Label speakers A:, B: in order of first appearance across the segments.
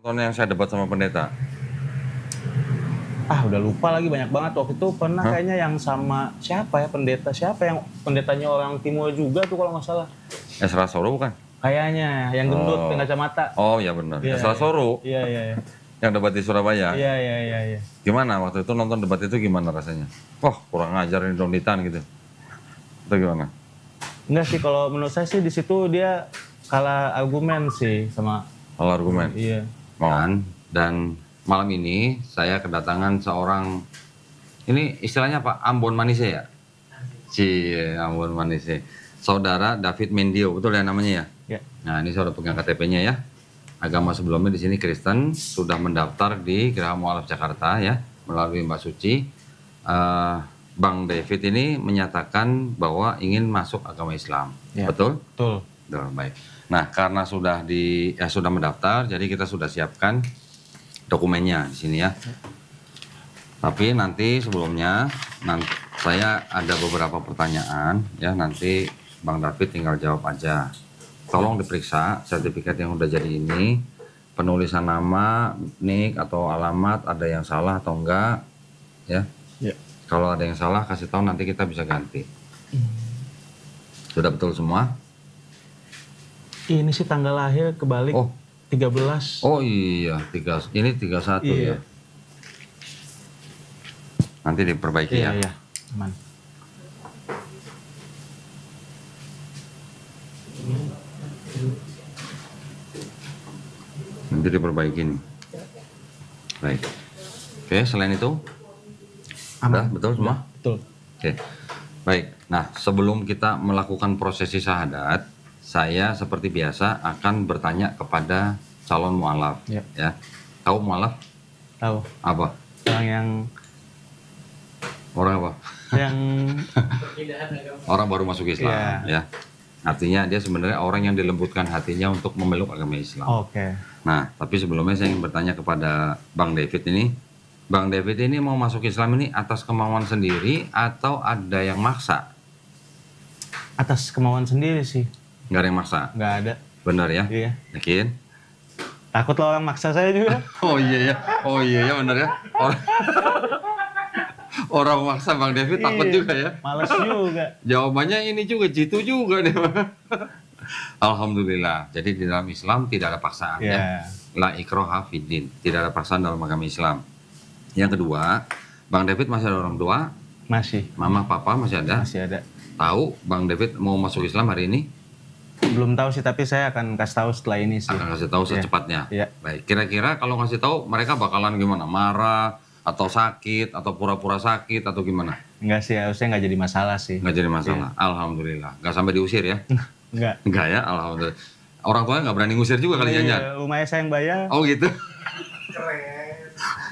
A: Tahun yang saya debat sama pendeta.
B: Udah lupa lagi, banyak banget. Waktu itu pernah
A: Hah?
B: kayaknya yang sama siapa ya, siapa yang pendetanya orang timur juga tuh kalau nggak salah.
A: Ezra Soro bukan?
B: Kayaknya yang gendut, yang kacamata.
A: Oh ya benar.
B: Iya,
A: Ezra Soro
B: Iya.
A: yang debat di Surabaya.
B: Iya.
A: Gimana waktu itu nonton debat itu, gimana rasanya? Wah, kurang ajar ini Donitan gitu. Itu gimana?
B: Enggak sih, kalau menurut saya sih di situ dia kalah argumen sih sama.
A: Kalau argumen.
B: Iya.
C: Dan malam ini saya kedatangan seorang, ini istilahnya apa? Ambon Manise ya? Ambon Manise. Saudara David Mendio, betul ya namanya ya?
B: Ya.
C: Nah, ini saya udah pegang KTP-nya ya. Agama sebelumnya di sini Kristen, sudah mendaftar di Geraha Mualaf Jakarta ya, melalui Mbak Suci. Bang David ini menyatakan bahwa ingin masuk agama Islam.
B: Ya.
C: Betul?
B: Betul.
C: Baik. Nah, karena sudah sudah mendaftar, jadi kita sudah siapkan dokumennya di sini ya. Tapi nanti sebelumnya saya ada beberapa pertanyaan ya, nanti Bang David tinggal jawab aja. Tolong diperiksa sertifikat yang udah jadi ini, penulisan nama, nik atau alamat ada yang salah atau enggak ya.
B: Ya.
C: Kalau ada yang salah kasih tahu, nanti kita bisa ganti. Sudah betul semua?
B: Ini sih tanggal lahir kebalik.
C: Oh.
B: 13.
C: Oh iya, ini 31
B: Iya.
C: ya. Nanti diperbaiki ya.
B: Iya, aman.
C: Nanti diperbaiki nih. Baik. Oke, selain itu?
B: Aman.
C: Udah, betul semua?
B: Betul.
C: Oke. Baik. Nah, sebelum kita melakukan prosesi syahadat, saya seperti biasa akan bertanya kepada calon mualaf.
B: Ya.
C: Ya. Tahu mualaf?
B: Tahu.
C: Apa?
B: Orang
C: apa?
B: yang
C: Orang baru masuk Islam, ya. Artinya dia sebenarnya orang yang dilembutkan hatinya untuk memeluk agama Islam.
B: Oke.
C: Nah, tapi sebelumnya saya ingin bertanya kepada Bang David ini. Bang David ini mau masuk Islam ini atas kemauan sendiri atau ada yang maksa?
B: Atas kemauan sendiri sih.
C: Nggak ada yang maksa?
B: Nggak ada.
C: Benar ya?
B: Iya.
C: Yakin?
B: Takut lah orang maksa saya juga.
C: Oh iya ya, benar ya. Orang maksa Bang David takut juga ya.
B: Males juga.
C: Jawabannya ini juga, jitu juga nih. Alhamdulillah. Jadi di dalam Islam tidak ada paksaan ya. La ikraha fiddin. Tidak ada paksaan dalam agama Islam. Yang kedua, Bang David masih ada orang tua?
B: Masih.
C: Mama, papa masih ada?
B: Masih ada.
C: Tahu Bang David mau masuk Islam hari ini?
B: Belum tahu sih, tapi saya akan kasih tahu setelah ini sih.
C: Akan kasih tahu secepatnya.
B: Iya.
C: Baik. Kira-kira kalau ngasih tahu mereka bakalan gimana? Marah atau sakit atau pura-pura sakit atau gimana?
B: Enggak sih, harusnya nggak jadi masalah sih.
C: Nggak jadi masalah. Alhamdulillah. Nggak sampai diusir ya?
B: Enggak.
C: Enggak ya, alhamdulillah. Orang tuanya nggak berani ngusir juga kali jangan.
B: Rumahnya saya yang bayar.
C: Oh gitu.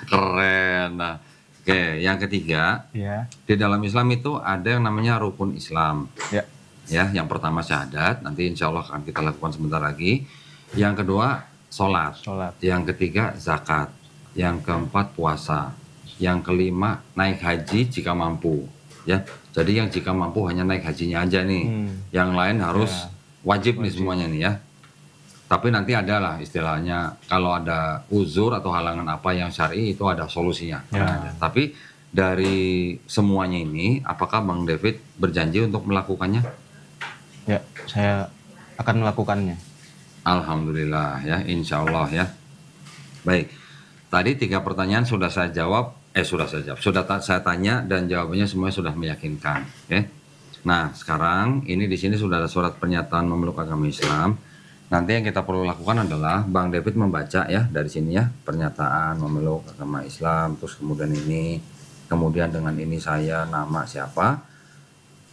C: Keren. Nah, oke, yang ketiga,
B: Iya.
C: di dalam Islam itu ada yang namanya rukun Islam.
B: Ya.
C: Ya, yang pertama syahadat, nanti insya Allah akan kita lakukan sebentar lagi. Yang kedua, sholat. Yang ketiga, zakat. Yang keempat, puasa. Yang kelima, naik haji jika mampu. Ya, jadi yang jika mampu hanya naik hajinya aja nih. Yang lain harus wajib nih semuanya nih ya. Tapi nanti ada lah istilahnya, kalau ada uzur atau halangan apa yang syar'i itu ada solusinya. Tapi dari semuanya ini, apakah Bang David berjanji untuk melakukannya?
B: Ya, saya akan melakukannya.
C: Alhamdulillah ya, insya Allah ya. Baik, tadi 3 pertanyaan sudah saya jawab, sudah saya tanya dan jawabannya semuanya sudah meyakinkan. Oke. Nah, sekarang ini di sini sudah ada surat pernyataan memeluk agama Islam. Nanti yang kita perlu lakukan adalah Bang David membaca ya dari sini ya, pernyataan memeluk agama Islam, terus kemudian ini, kemudian dengan ini saya, nama siapa,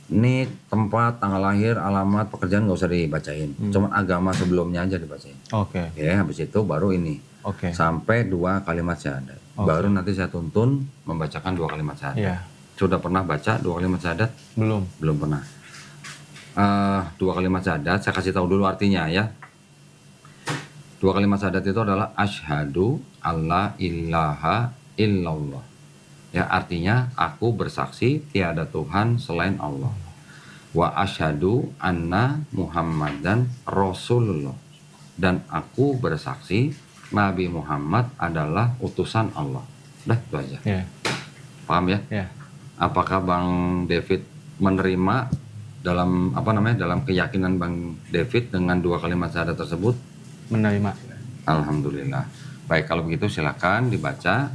C: ini tempat, tanggal lahir, alamat, pekerjaan nggak usah dibacain, cuman agama sebelumnya aja dibacain.
B: Oke.
C: Habis itu baru ini, sampai 2 kalimat syahadat. Baru nanti saya tuntun membacakan 2 kalimat syahadat.
B: Iya.
C: Sudah pernah baca 2 kalimat syahadat?
B: Belum.
C: Belum pernah. 2 kalimat syahadat, saya kasih tahu dulu artinya ya. 2 kalimat syahadat itu adalah asyhadu alla ilaha illallah. Ya, artinya aku bersaksi tiada Tuhan selain Allah. Wa asyhadu anna Muhammadan Rasulullah. Dan aku bersaksi Nabi Muhammad adalah utusan Allah. Udah itu aja.
B: Ya.
C: Paham ya?
B: Ya.
C: Apakah Bang David menerima dalam dalam keyakinan Bang David dengan 2 kalimat syahadat tersebut?
B: Menerima.
C: Alhamdulillah. Baik, kalau begitu silakan dibaca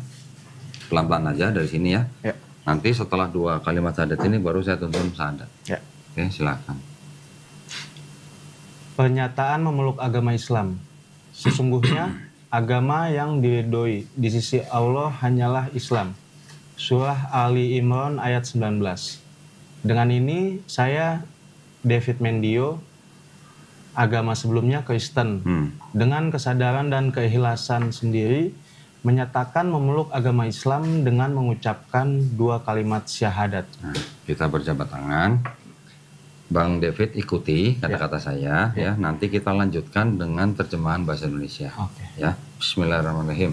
C: pelan-pelan aja dari sini ya.
B: Ya.
C: Nanti setelah 2 kalimat syahadat ini baru saya tuntun syahadat.
B: Ya.
C: Oke, silakan.
B: Pernyataan memeluk agama Islam. Sesungguhnya agama yang diridhoi di sisi Allah hanyalah Islam. Surah Ali Imran ayat 19. Dengan ini saya David Mendio, agama sebelumnya Kristen, dengan kesadaran dan keikhlasan sendiri menyatakan memeluk agama Islam dengan mengucapkan 2 kalimat syahadat.
C: Nah, kita berjabat tangan. Bang David ikuti kata-kata saya ya. Nanti kita lanjutkan dengan terjemahan bahasa Indonesia.
B: Oke.
C: Ya. Bismillahirrahmanirrahim.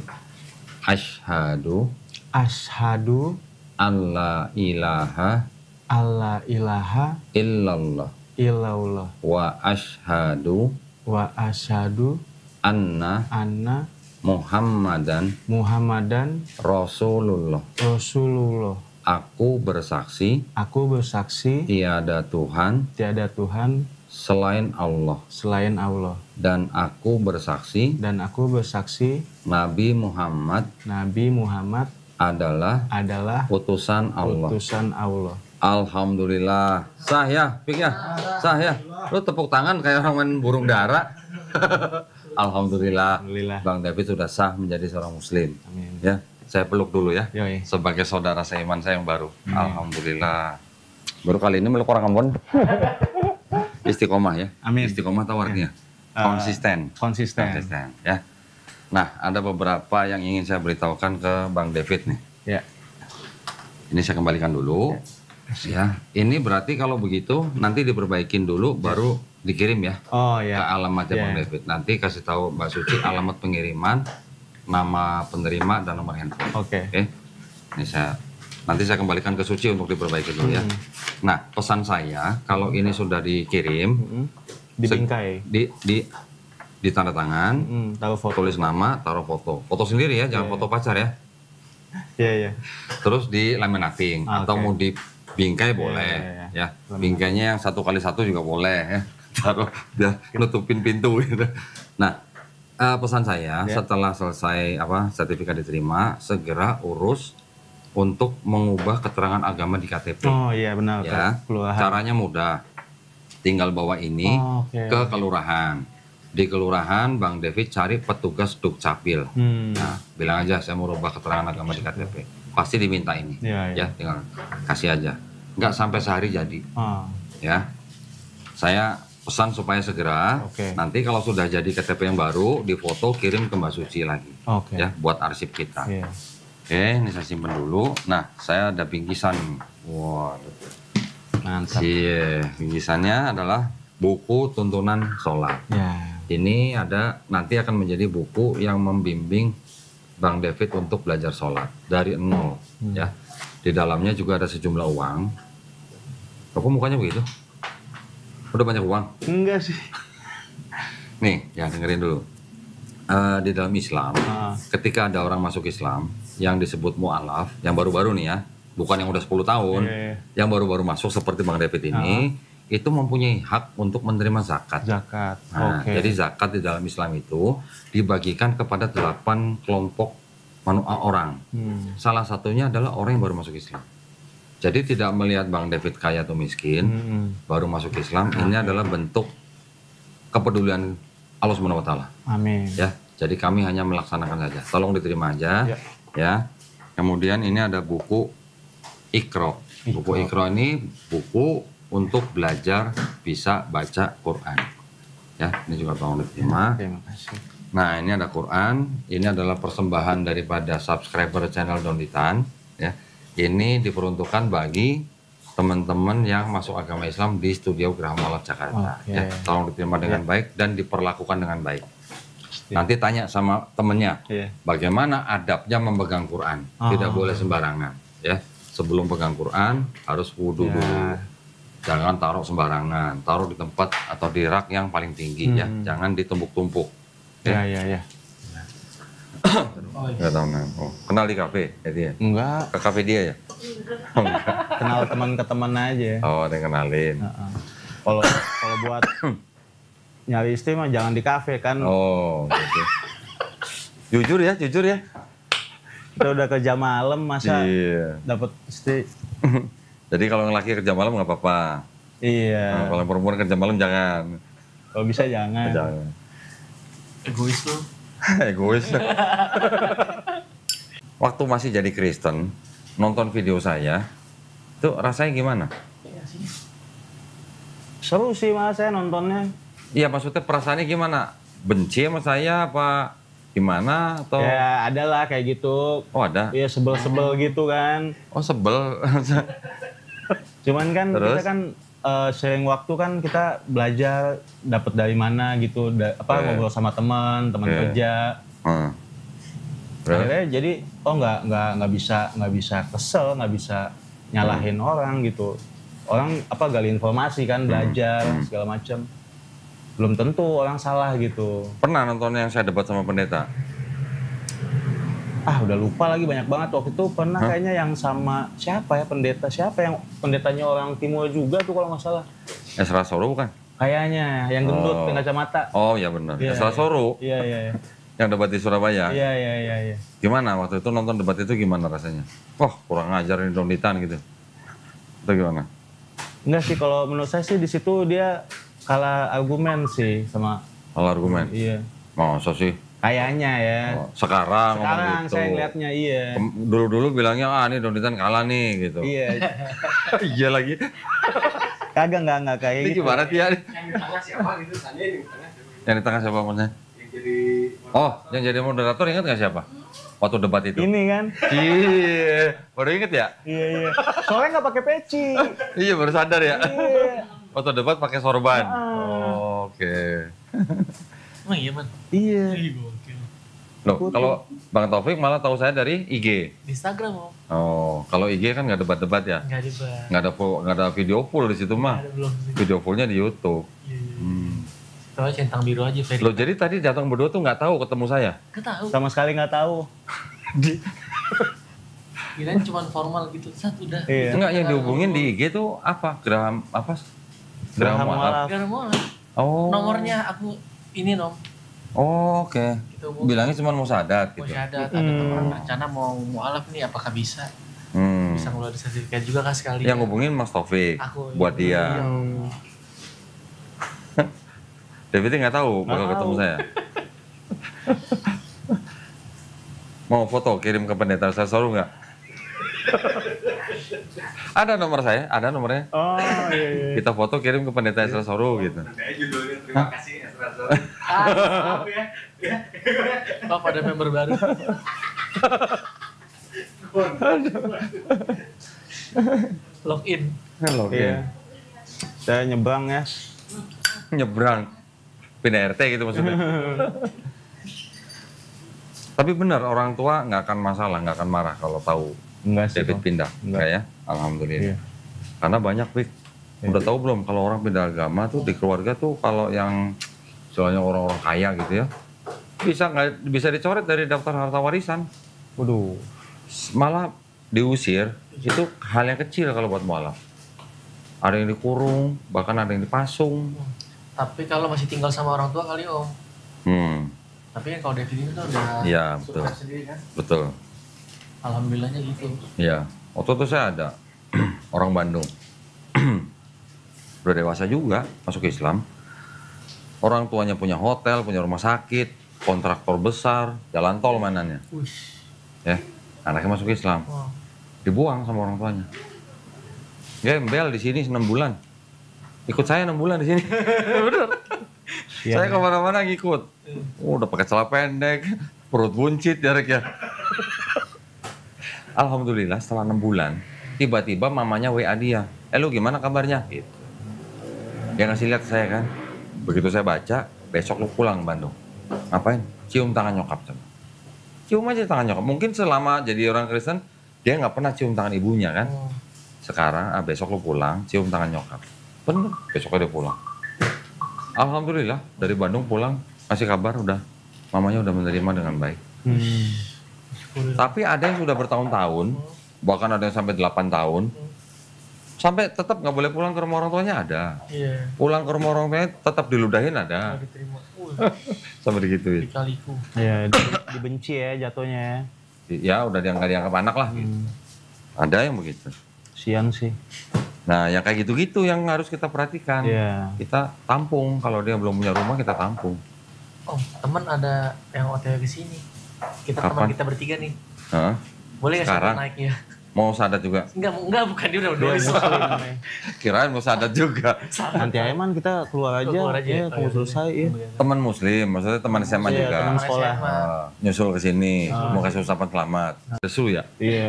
C: Asyhadu
B: Asyhadu
C: alla ilaha
B: alla ilaha
C: illallah
B: illallah
C: wa asyhadu
B: wa asyhadu
C: anna
B: anna
C: Muhammadan
B: Muhammadan
C: Rasulullah.
B: Rasulullah.
C: Aku bersaksi
B: Aku bersaksi
C: tiada Tuhan
B: tiada Tuhan
C: selain Allah,
B: selain Allah,
C: dan aku bersaksi
B: dan aku bersaksi
C: Nabi Muhammad
B: Nabi Muhammad
C: adalah
B: adalah
C: utusan Allah.
B: utusan Allah.
C: Alhamdulillah. Sah ya, Pik ya? Sah ya? Lu tepuk tangan kayak orang main burung dara. Alhamdulillah.
B: Alhamdulillah.
C: Bang David sudah sah menjadi seorang muslim.
B: Amin.
C: Ya, saya peluk dulu ya.
B: Yoi.
C: Sebagai saudara seiman saya yang baru. Alhamdulillah. Baru kali ini meluk orang Ambon. Istiqomah ya.
B: Amin.
C: Istiqomah tahu artinya? Konsisten.
B: Konsisten.
C: Konsisten ya. Nah, ada beberapa yang ingin saya beritahukan ke Bang David nih.
B: Ya.
C: Ini saya kembalikan dulu. Ya, ini berarti kalau begitu nanti diperbaikin dulu baru dikirim ya
B: Oh
C: ke
B: ya.
C: alamatnya Bang David. Nanti kasih tahu Mbak Suci alamat pengiriman, nama penerima dan nomor handphone.
B: Oke.
C: Oke. Ini nanti saya kembalikan ke Suci untuk diperbaiki dulu ya. Nah, pesan saya kalau ini sudah dikirim
B: Dibingkai.
C: di tanda tangan,
B: Taruh foto.
C: tulis nama, taruh foto. Foto sendiri ya, jangan foto pacar ya.
B: Iya, iya.
C: Terus di laminating atau mau dibingkai boleh ya. Bingkainya yang 1x1 juga boleh ya. Taruh biar nutupin pintu gitu. Nah, pesan saya setelah selesai sertifikat diterima, segera urus untuk mengubah keterangan agama di KTP.
B: Oh iya benar.
C: Ya.
B: Kelurahan.
C: Caranya mudah. Tinggal bawa ini ke kelurahan. Di kelurahan Bang David cari petugas Dukcapil. Nah, bilang aja saya mau rubah keterangan agama di KTP. Pasti diminta ini. Ya, tinggal kasih aja. Nggak sampai sehari jadi. Ya. Saya pesan supaya segera. Nanti kalau sudah jadi KTP yang baru, difoto kirim ke Mbak Suci lagi. Ya, buat arsip kita. Oke, ini saya simpan dulu. Nah, saya ada bingkisan. Wah,
B: mantap.
C: Iya, bingkisannya adalah buku tuntunan sholat. Ini nanti akan menjadi buku yang membimbing Bang David untuk belajar sholat dari nol. Ya, di dalamnya juga ada sejumlah uang. Kok mukanya begitu? Udah banyak uang?
B: Enggak sih.
C: Nih, ya dengerin dulu. Di dalam Islam, ketika ada orang masuk Islam yang disebut mu'alaf, yang baru-baru nih ya, bukan yang udah 10 tahun, yang baru-baru masuk seperti Bang David ini, itu mempunyai hak untuk menerima zakat. Nah, jadi zakat di dalam Islam itu dibagikan kepada 8 kelompok orang. Salah satunya adalah orang yang baru masuk Islam. Jadi tidak melihat Bang David kaya atau miskin, baru masuk Islam, ini adalah bentuk kepedulian Allah Subhanahu wa taala.
B: Amin.
C: Ya, jadi kami hanya melaksanakan saja. Tolong diterima aja. Ya. Kemudian ini ada buku Iqra. Buku Iqra ini buku untuk belajar bisa baca Quran. Ya, ini juga tolong diterima.
B: Terima kasih.
C: Nah, ini ada Quran. Ini adalah persembahan daripada subscriber channel Donditan. Ya, ini diperuntukkan bagi teman-teman yang masuk agama Islam di Studio Graha Mu'alaf Jakarta. Ya, tolong diterima dengan baik dan diperlakukan dengan baik. Nanti tanya sama temennya, bagaimana adabnya memegang Quran. Tidak boleh sembarangan. Ya, sebelum pegang Quran harus wudhu dulu. Jangan taruh sembarangan, taruh di tempat atau di rak yang paling tinggi ya, jangan ditumpuk-tumpuk.
B: Ya.
D: Oh iya.
A: Nggak tahu nama. Oh, kenal di kafe ya dia?
B: Enggak,
A: Ke kafe dia ya? Oh, enggak.
B: kenal teman ke teman aja.
A: Oh, ada yang kenalin.
B: Heeh. Kalau kalau buat nyari istri mah jangan di kafe kan.
A: Oh, gitu. Jujur ya, jujur ya.
B: Kita udah kerja malam masa
A: Iya.
B: dapat istri.
A: Jadi kalau yang laki kerja malam nggak apa-apa. Nah,
B: Iya.
A: kalau yang perempuan kerja malam jangan.
B: Kalau bisa jangan.
A: Jangan.
D: Egois lu.
A: Egois. Waktu masih jadi Kristen, nonton video saya, itu rasanya gimana?
B: Seru sih malah saya nontonnya.
A: Iya, maksudnya perasaannya gimana? Benci sama saya apa gimana? Atau
B: Ya ada lah kayak gitu.
A: oh ada?
B: Iya sebel-sebel gitu kan.
A: Oh sebel.
B: Cuman kan
A: Terus?
B: kita kan sering waktu kan kita belajar dapat dari mana gitu,
A: Iya.
B: ngobrol sama teman
A: Iya.
B: kerja.
A: Hmm. Terus?
B: Akhirnya jadi nggak bisa kesel, nggak bisa nyalahin orang gitu. Orang gali informasi kan, belajar segala macam. Belum tentu orang salah gitu.
A: Pernah nonton yang saya debat sama pendeta?
B: Ah udah lupa lagi, banyak banget. Waktu itu pernah kayaknya yang sama siapa ya siapa yang pendetanya orang timur juga tuh kalau nggak salah.
A: Esra Soro bukan?
B: Kayaknya yang gendut, yang kacamata.
A: Oh iya benar.
B: Iya,
A: Esra
B: iya.
A: Soro
B: Iya iya iya.
A: yang debat di Surabaya.
B: Iya.
A: Gimana waktu itu nonton debat itu gimana rasanya? Wah kurang ajar ini Donditan gitu. Itu gimana?
B: Enggak sih, kalau menurut saya sih di situ dia kalah argumen sih sama.
A: Kalau argumen?
B: Iya.
A: Masa sih?
B: Kayaknya ya.
A: Oh, sekarang ngomong
B: Sekarang
A: gitu.
B: saya ngeliatnya iya.
A: Dulu-dulu bilangnya ini Donditan kalah nih gitu.
B: Iya.
A: Iya lagi.
B: Kagak nggak kayak
A: Ini
B: gitu.
A: gimana Tia?
D: Yang di tengah siapa gitu? Tanya yang di tengah siapa?
A: Yang di tengah siapa maksudnya?
D: Yang jadi
A: Oh, yang jadi moderator ingat nggak siapa? Waktu debat itu.
B: Ini kan.
A: Iya, baru inget ya?
B: Iya. Soalnya nggak pakai peci.
A: Iya, baru sadar ya.
B: Iya.
A: Waktu debat pakai sorban.
B: Ah.
A: Oke.
D: Emang iya man?
B: Iya.
D: Ih gokil.
A: Loh, kalau Bang Taufik malah tahu saya dari IG.
D: Di Instagram om.
A: Oh, kalau IG kan nggak debat-debat ya?
D: Nggak dibahas.
A: Nggak ada video full di situ mah.
D: Ada belum sih?
A: Video fullnya di YouTube.
D: Iya.
A: Hmm.
D: Soalnya centang biru aja Ferry.
A: Loh, jadi tadi datang berdua tuh nggak tahu ketemu saya?
D: Nggak tahu.
B: Sama sekali nggak tahu.
D: Kirain cuma formal gitu. Satu udah.
B: Iya.
A: Enggak, yang dihubungin di IG tuh apa? Geraham apa?
B: Geraham
A: Mualaf.
B: mualaf.
D: Gak ada mau.
A: Oh.
D: Nomornya aku ini nom.
A: Oh, oke.
D: Gitu, Bu.
A: Bilangnya cuma mau sadat
D: Mau
A: gitu.
D: syahadat, ada teman rencana mau mualaf nih, apakah bisa?
A: Hmm.
D: Bisa ngeluarin sertifikat juga kah sekali?
A: Yang ngubungin Mas Taufik
D: Aku,
A: buat
D: iya.
A: dia. David nggak tahu bakal
B: Nggak
A: ketemu
B: tahu.
A: saya. Mau foto kirim ke pendeta saya suruh nggak? Ada nomor saya, ada nomornya.
B: Oh iya.
A: Kita foto kirim ke pendeta Esra Soru gitu.
D: Kayak judulnya terima kasih Esra Soru. Maaf ya. Oh, pada member baru. Login.
A: Halo,
B: Iya. Saya nyebrang ya.
A: nyebrang pindah RT gitu maksudnya. Tapi benar orang tua nggak akan masalah, nggak akan marah kalau tahu
B: Enggak sih.
A: David
B: Bang.
A: pindah,
B: Enggak.
A: enggak ya? Alhamdulillah.
B: Iya.
A: Karena banyak Pik. Udah tahu belum kalau orang pindah agama tuh di keluarga tuh kalau yang soalnya orang-orang kaya gitu ya, bisa dicoret dari daftar harta warisan.
B: Waduh.
A: Malah diusir itu hal yang kecil kalau buat mualaf. Ada yang dikurung, bahkan ada yang dipasung.
D: Tapi kalau masih tinggal sama orang tua kali om.
A: Hmm,
D: Tapi kan kalau David ini tuh udah
A: Iya, betul.
D: sukses sendiri kan.
A: betul.
D: Alhamdulillahnya gitu.
A: Iya. Waktu itu saya ada orang Bandung. Udah dewasa juga, masuk Islam. Orang tuanya punya hotel, punya rumah sakit, kontraktor besar, jalan tol mainannya.
D: Wih.
A: Ya, anaknya masuk Islam.
D: Wow.
A: Dibuang sama orang tuanya. Gembel di sini 6 bulan. Ikut saya 6 bulan di sini. Bener.
B: Iya.
A: Saya kemana-mana ngikut. Udah pakai celana pendek, perut buncit ya Rek ya. Alhamdulillah setelah 6 bulan, tiba-tiba mamanya WA dia. Lu gimana kabarnya? Gitu. Dia ngasih lihat ke saya kan. Begitu saya baca, besok lu pulang ke Bandung. Ngapain? Cium tangan nyokap sama. Cium aja tangan nyokap. Mungkin selama jadi orang Kristen, dia nggak pernah cium tangan ibunya kan.
D: Oh.
A: Sekarang besok lu pulang, cium tangan nyokap. Bener, besoknya dia pulang. Alhamdulillah dari Bandung pulang, kasih kabar udah mamanya udah menerima dengan baik. Tapi ada yang sudah bertahun-tahun, bahkan ada yang sampai 8 tahun, sampai tetap nggak boleh pulang ke rumah orang tuanya ada.
D: Iya.
A: Pulang ke rumah orang tuanya tetap diludahin ada.
D: Nggak diterima.
A: Sampai digituin.
D: Dikaliku.
B: Ya, dibenci ya jatuhnya ya.
A: Ya udah dia nggak dianggap anak lah. Gitu. Ada yang begitu.
B: Sian sih.
A: Nah yang kayak gitu-gitu yang harus kita perhatikan.
B: Iya.
A: Kita tampung, kalau dia belum punya rumah kita tampung.
D: Oh, teman ada yang OTW ke sini. Kita
A: Kapan?
D: teman kita bertiga nih.
A: Hah?
D: Boleh nggak
A: Sekarang?
D: sih naiknya?
A: Mau sadat juga?
D: Enggak, bukan dia udah
B: Dia
D: nulis.
B: muslim nih.
A: Kirain mau sadat juga.
B: Nanti aja man kita keluar aja.
D: Keluar aja.
B: Ya,
D: Oh,
B: tunggu
D: iya,
B: selesai ya.
A: Teman muslim, maksudnya teman SMA
B: Iya,
A: juga.
B: teman sekolah.
D: SMA.
A: Nyusul ke sini, mau kasih ucapan selamat. Sesu ya?
B: Iya.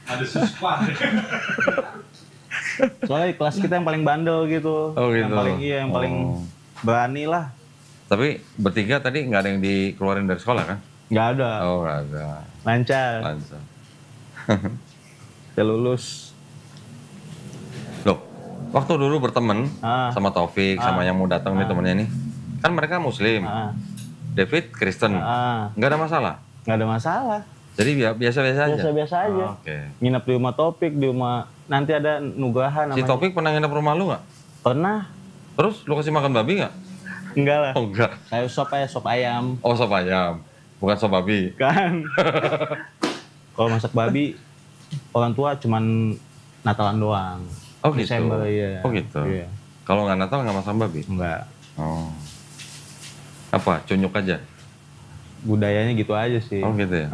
E: Ada suspa.
B: Soalnya kelas kita yang paling bandel gitu.
A: Oh, gitu.
B: Yang paling yang paling
A: Oh.
B: berani lah.
A: Tapi bertiga tadi nggak ada yang dikeluarin dari sekolah kan?
B: Nggak ada.
A: Oh nggak ada.
B: Lancar.
A: Lancar.
B: Udah lulus.
A: Loh, waktu dulu berteman
B: Ah.
A: sama Taufik, sama yang mau datang nih temennya nih, kan mereka Muslim,
B: Ah.
A: David Kristen,
B: Ah.
A: nggak ada masalah.
B: Nggak ada masalah.
A: Jadi biasa-biasa aja.
B: Biasa-biasa aja.
A: Oh, Oke.
B: Nginep di rumah Topik, di rumah nanti ada Nugraha
A: Si
B: namanya.
A: Taufik pernah nginep rumah lu nggak?
B: Pernah?
A: Terus lu kasih makan babi nggak?
B: Enggak lah.
A: Oh enggak.
B: Kayak sop ayam.
A: Oh sop ayam, bukan sop babi.
B: Kan. Kalau masak babi, orang tua cuman Natalan doang.
A: Oh gitu.
B: Desember, iya.
A: Oh gitu.
B: Iya.
A: Kalau nggak Natal nggak masak babi?
B: Enggak.
A: Oh. Apa? Cunyuk aja?
B: Budayanya gitu aja sih.
A: Oh gitu ya.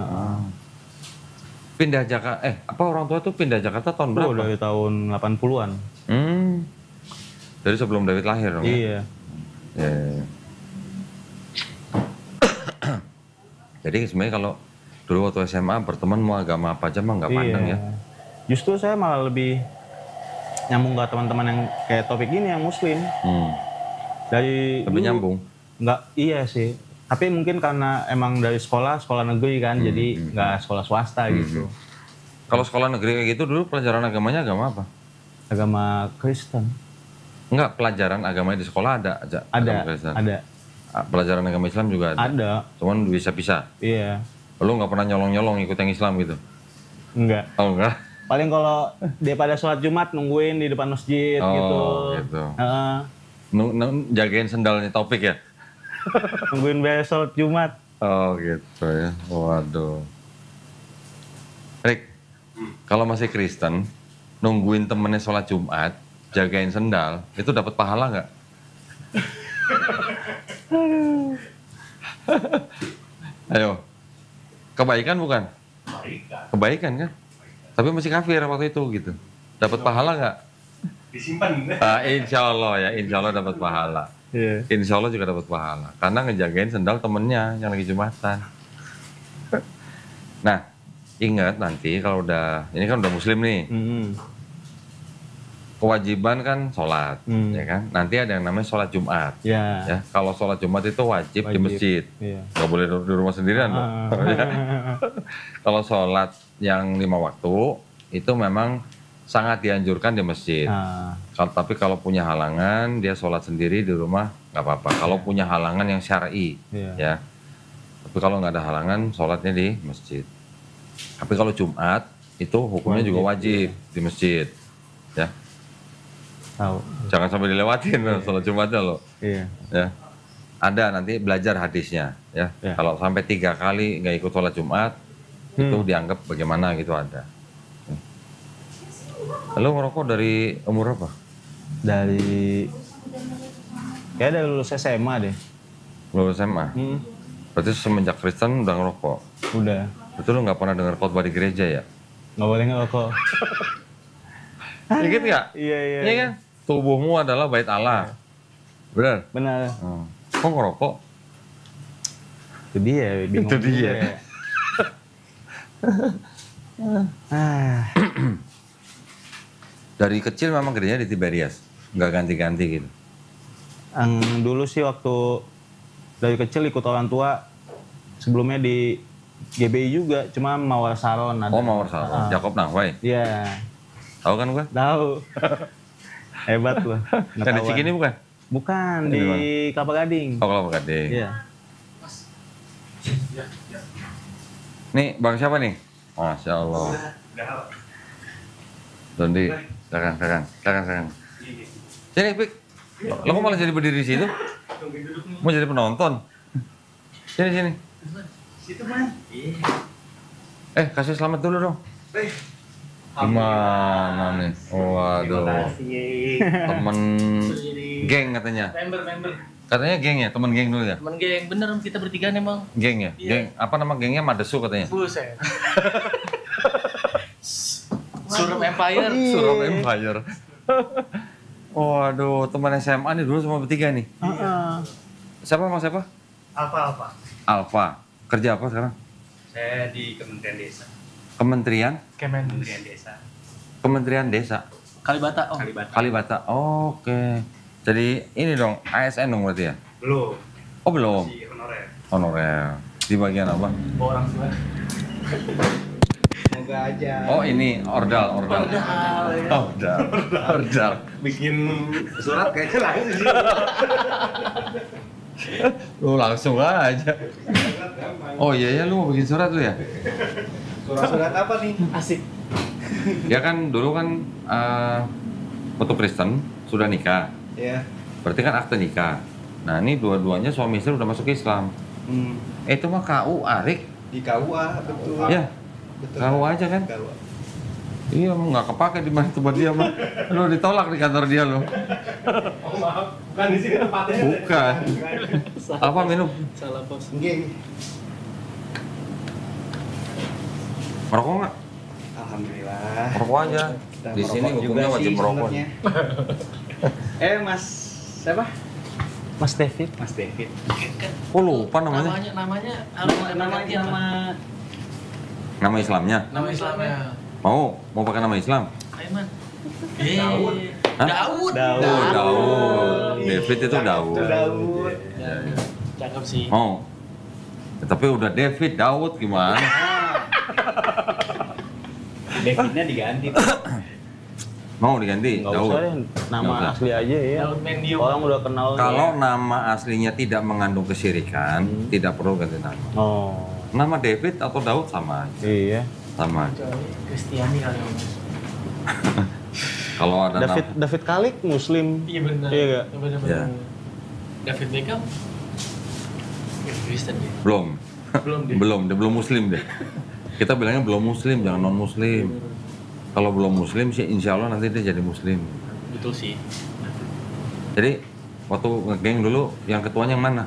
A: Pindah Jakarta, apa orang tua tuh pindah Jakarta tahun
B: Oh,
A: berapa?
B: dari tahun 80-an.
A: Dari sebelum David lahir dong? Ya?
B: Iya.
A: Ya, ya, ya. Jadi sebenarnya kalau dulu waktu SMA berteman mau agama apa aja mah nggak pandang ya.
B: Justru saya malah lebih nyambung ke teman-teman yang kayak Topik ini yang muslim. Dari
A: Lebih
B: dulu
A: nyambung.
B: nggak, iya sih. Tapi mungkin karena emang dari sekolah negeri kan, jadi nggak sekolah swasta gitu.
A: Kalau sekolah negeri kayak gitu dulu pelajaran agamanya agama apa?
B: Agama Kristen.
A: Enggak, pelajaran agamanya di sekolah ada aja. agama Kristen.
B: Ada.
A: Pelajaran agama Islam juga ada.
B: Ada.
A: Cuman bisa-bisa.
B: Iya.
A: Lu nggak pernah nyolong-nyolong ikut yang Islam gitu?
B: Enggak.
A: Oh enggak?
B: Paling kalau dia pada sholat Jumat nungguin di depan masjid gitu.
A: Oh gitu.
B: Heeh.
A: Jagain sendalnya Taufik ya?
B: Nungguin beres sholat Jumat.
A: Oh gitu ya. Waduh. Rick, kalau masih Kristen, nungguin temennya sholat Jumat, jagain sendal, itu dapat pahala nggak? Ayo, kebaikan bukan? Kebaikan kan? Tapi masih kafir waktu itu gitu. Dapat pahala nggak?
E: Disimpan.
A: Insya Allah ya, insya Allah dapat pahala.
B: Iya.
A: Insya Allah juga dapat pahala. Karena ngejagain sendal temennya yang lagi Jumatan. Nah, ingat nanti kalau udah, ini kan udah muslim nih, kewajiban kan sholat, ya kan? Nanti ada yang namanya sholat Jumat.
B: Ya.
A: Ya, kalau sholat Jumat itu wajib di
B: Wajib.
A: masjid,
B: Iya.
A: nggak boleh di rumah sendirian loh. Ya. Kalau sholat yang 5 waktu itu memang sangat dianjurkan di masjid.
B: Nah,
A: Tapi kalau punya halangan dia sholat sendiri di rumah nggak apa-apa. Kalau punya halangan yang syar'i,
B: iya.
A: ya. Tapi kalau nggak ada halangan sholatnya di masjid. Tapi kalau Jumat itu hukumnya juga wajib di masjid, ya.
B: Tahu.
A: Jangan sampai dilewatin loh, sholat Jumatnya loh.
B: Iya.
A: Ya. Ada nanti belajar hadisnya ya.
B: Ya.
A: Kalau sampai 3 kali nggak ikut sholat Jumat itu dianggap bagaimana gitu ada. Lalu ngerokok dari umur apa?
B: Dari kayak dari lulus SMA deh.
A: Lulus SMA. Berarti semenjak Kristen udah ngerokok.
B: Udah.
A: Berarti lu nggak pernah dengar khotbah di gereja ya?
B: Nggak boleh ngerokok.
A: Ingat nggak?
B: Iya.
A: Iya kan? Tubuhmu adalah bait Allah. Benar?
B: Benar.
A: Kok ngerokok?
B: Itu dia, bingung.
A: Itu dia.
B: juga ya.
A: Dari kecil memang gerejanya di Tiberias, nggak ganti-ganti gitu.
B: Yang dulu sih waktu dari kecil ikut orang tua, sebelumnya di GBI juga, cuma Mawar Saron ada.
A: Oh Mawar Saron, Jakob Nahway.
B: Iya,
A: Tahu kan gua?
B: tahu. Hebat loh.
A: Kan di Cikini bukan?
B: Bukan,
A: Di
B: di
A: mana?
B: Kelapa Gading.
A: Oh Kelapa Gading.
B: Iya.
C: Nih, bang siapa nih? Masya Allah.
E: Udah.
C: Dondi, silakan. Sini, Pik. Lo kok malah jadi berdiri di situ? Mau jadi penonton? Sini.
E: Situ man.
C: Kasih selamat dulu dong. Gimana nih? Waduh, temen geng katanya.
D: Member.
C: Katanya geng ya, temen geng dulu ya?
D: Temen geng, bener kita bertiga nih emang.
C: Geng ya?
D: Iya.
C: Geng, apa nama gengnya? Madesu katanya?
D: Buset. Suruh Empire.
C: Suruh Empire. Waduh, teman SMA nih dulu sama bertiga nih. Siapa mas siapa?
E: Apa?
C: Alfa. Kerja apa sekarang?
E: Saya di Kementerian Desa.
C: Kementerian?
E: Kementerian Desa.
C: Kementerian Desa.
D: Kalibata, Om.
C: Kalibata. Oke. Jadi ini dong, ASN dong berarti ya?
E: Belum.
C: Oh belum?
E: Si honorer.
C: Honorer. Di bagian apa?
D: Bawa orang tua.
E: Semoga aja.
C: Oh ini, ordal. Ordal.
E: Bikin surat kayaknya langsung sih.
C: Lu langsung aja. Oh iya ya, lu mau bikin surat lu ya?
E: Surat apa nih?
D: Asik.
C: Ya kan dulu kan foto Kristen sudah nikah.
E: Ya.
C: Berarti kan akte nikah. Nah ini dua-duanya suami istri udah masuk Islam. Itu mah KU Arik.
E: Di KUA betul.
C: Ya,
E: Betul.
C: KU aja kan?
E: KUA.
C: Iya, nggak kepake di mana tempat dia mah. Lu ditolak di kantor dia lo.
E: Oh maaf, bukan di sini tempatnya.
C: Bukan. Apa minum?
D: Salah bos.
E: Geng.
C: Merokok nggak?
E: Alhamdulillah.
C: Merokok aja.
E: Kita
C: Di sini
E: merokok
C: hukumnya
E: juga
C: wajib
E: sih
C: merokok.
E: sebenarnya. Mas siapa?
B: Mas David.
E: Mas David.
C: Oh lupa namanya.
D: Namanya harus ada perhatian, Pak.
C: Nama Islamnya?
D: Nama Islamnya.
C: Mau pakai nama Islam?
D: Aiman.
E: Daud.
C: Hah?
D: Daud.
C: Oh, Daud. David itu Daud.
E: Daud.
D: Ya, cakep sih.
C: Mau. Ya, tapi udah David, Daud gimana?
E: Davidnya diganti.
C: Mau diganti?
B: Nggak
C: Daud.
B: usah deh, nama
C: Nggak usah.
B: asli aja ya.
D: Daud Mendio.
B: Orang udah kenal.
C: Kalau nama aslinya tidak mengandung kesyirikan, tidak perlu ganti nama.
B: Oh,
C: Nama David atau Daud sama aja.
B: iya.
C: Sama aja.
D: Kristiani kali Om.
C: Kalau ada
B: David Kalik Muslim.
D: Iya benar.
B: Iya nggak?
D: Benar.
C: Ya.
D: David Beckham. Kristen dia.
C: belum.
D: Belum dia.
C: Dia belum muslim deh. Kita bilangnya belum muslim, jangan non muslim. Kalau belum muslim sih insya Allah nanti dia jadi muslim.
D: Betul sih.
C: Jadi waktu ngegeng dulu yang ketuanya yang mana?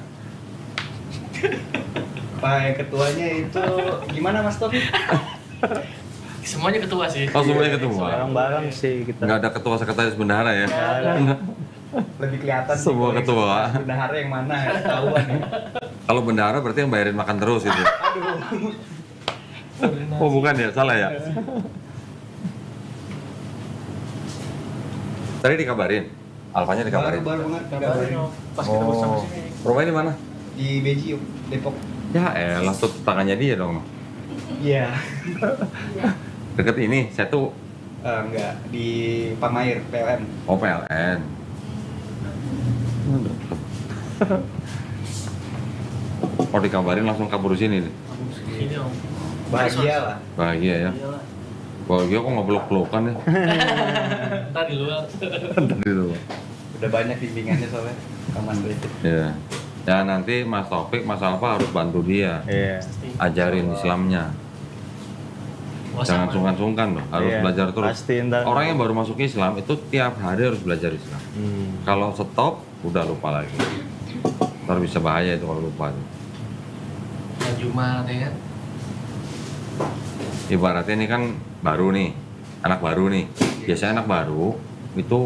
E: Pak yang ketuanya itu gimana Mas Taufik?
D: Semuanya ketua sih.
C: Oh semuanya ketua.
B: Bareng-bareng sih kita.
C: Nggak ada ketua sekretaris bendahara ya?
E: Lebih kelihatan sih
C: Semua
E: kalau
C: ketua.
E: yang bendahara yang mana ya, ketahuan ya.
C: Kalau bendahara berarti yang bayarin makan terus gitu.
E: Aduh.
C: Oh bukan ya, salah ya? Tadi dikabarin? Alfanya dikabarin?
E: Baru banget
D: Kabarin
E: dikabarin.
D: Om. Pas kita bersama
C: Oh,
D: sini.
C: rumahnya di mana?
E: Di Beji Depok.
C: Ya elah, tuh tangannya dia dong.
E: Iya.
C: Deket ini, saya tuh
E: Enggak, di Pamair PLN.
C: oh PLN. Kalau dikabarin langsung kabur sini nih.
D: Ini Om.
E: Bahagia lah.
C: Bahagia ya.
D: Iyalah.
C: Bahagia kok nggak peluk-pelukan ya?
D: Ntar di luar.
C: Tadi tuh.
E: Udah banyak bimbingannya soalnya. Kaman David.
C: Ya. Ya nanti Mas Taufik, Mas Alfa harus bantu dia.
B: Iya.
C: Ajarin Islamnya. Jangan sungkan-sungkan loh, harus
B: Iya,
C: belajar terus.
B: pasti ntar.
C: Orang yang baru masuk Islam itu tiap hari harus belajar Islam. Kalau stop, udah lupa lagi. Ntar bisa bahaya itu kalau lupa.
D: Dan Jumat ya kan.
C: Ibaratnya ini kan baru nih, anak baru nih. Biasanya anak baru itu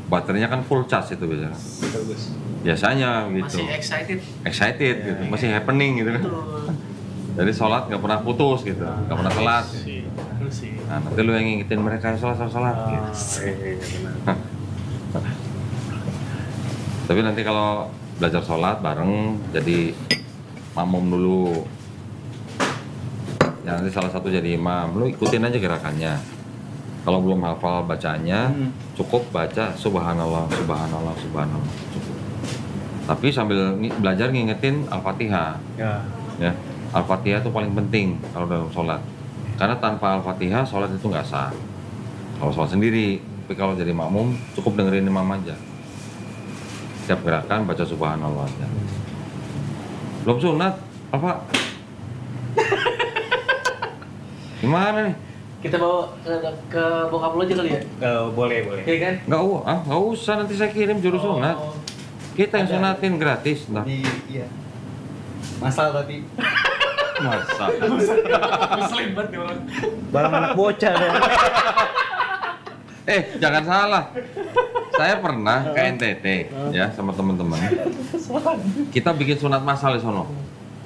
C: baterainya kan full charge itu biasanya.
E: Bagus.
C: Biasanya gitu.
D: Masih excited.
C: Excited gitu, masih happening gitu kan.
D: Betul.
C: Jadi sholat nggak pernah putus gitu, nggak pernah telat.
D: Harus sih.
C: Nah, nanti lu yang ngingetin mereka sholat gitu.
B: Iya, benar.
C: Tapi nanti kalau belajar sholat bareng, jadi makmum dulu. Ya nanti salah satu jadi imam, lu ikutin aja gerakannya. Kalau belum hafal bacaannya, cukup baca subhanallah, subhanallah, subhanallah. Cukup. Tapi sambil belajar ngingetin Al-Fatihah.
B: Ya.
C: Ya.
A: Al-Fatihah itu paling penting kalau dalam sholat. Karena tanpa Al-Fatihah sholat itu nggak sah. Kalau sholat sendiri, tapi kalau jadi makmum cukup dengerin imam aja. Setiap gerakan baca subhanallah aja. Belum sunat, apa? Gimana nih?
D: Kita bawa ke bokap lo aja kali ya?
E: Boleh, boleh.
D: Iya kan?
A: Nggak usah, nanti saya kirim juru sunat.
D: Oh.
A: Kita yang
E: Ada.
A: sunatin gratis. Nah,
E: Iya. Masal tapi
A: masa?
D: Muslim banget nih orang.
B: Barang anak bocah deh.
A: Jangan salah. Saya pernah ke NTT ya sama teman-teman. Kita bikin sunat massal di sono.